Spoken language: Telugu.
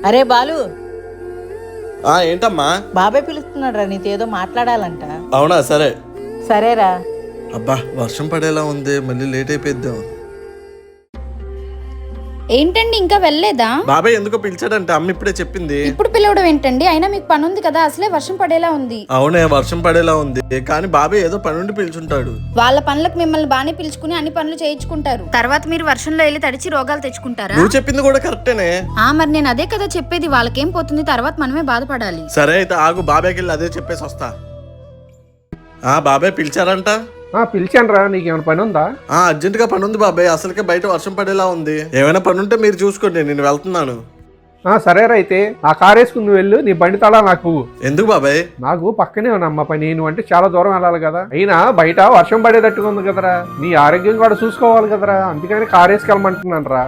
అరే బాలు, ఏంటమ్మా? బాబాయ్ పిలుస్తున్నాడు రా, నీతో ఏదో మాట్లాడాలంట. అవునా, సరే. సరేరా. అబ్బా, వర్షం పడేలా ఉంది, మళ్ళీ లేట్ అయిపోయిద్దాం. ఏంటండి ఇంకా వెళ్ళలేదా? బాబాయ్ ఎందుకో పిలిచాడంటే అమ్మ ఇప్పుడే చెప్పింది. ఇప్పుడు పిలవడం ఏంటండి? అయినా మీకు పని ఉంది కదా, అసలే వర్షం పడేలా ఉంది. అవునే, వర్షం పడేలా ఉంది, కానీ బాబాయ్ ఏదో పని ఉండి పిలుచుంటాడు. వాళ్ళ పనులకు మిమ్మల్ని బానే పిలుచుకుని అన్ని పనులు చేయించుకుంటారు. తర్వాత మీరు వర్షంలో వెళ్ళి తడిచి రోగాలు తెచ్చుకుంటారా? నువ్వు చెప్పింది కూడా కరెక్టేనే. మరి నేను అదే కదా చెప్పేది, వాళ్ళకేం పోతుంది, తర్వాత మనమే బాధపడాలి. సరే అయితే ఆగు, బాబాయ్కి వెళ్ళి అదే చెప్పేసి వస్తా. బాబాయ్ పిలిచారంట. పిలిచాను రా, నీకేమైనా పని ఉందా? అర్జెంట్ గా పని ఉంది బాబాయ్, అసలుకే బయట వర్షం పడేలా ఉంది. ఏమైనా పని ఉంటే మీరు చూసుకోండి, నేను వెళ్తున్నాను. సరేరా, అయితే ఆ కార్ వేసుకుని నువ్వు వెళ్ళు, నీ బండి తాళా నాకు. ఎందుకు బాబాయ్? నాకు పక్కనే ఉన్నమ్మ పని, నువ్వు అంటే చాలా దూరం వెళ్ళాలి కదా. అయినా బయట వర్షం పడేటట్టుగా ఉంది కదరా, నీ ఆరోగ్యం కూడా చూసుకోవాలి కదరా, అందుకని కార్ వేసుకెళ్ళమంటున్నాను రా.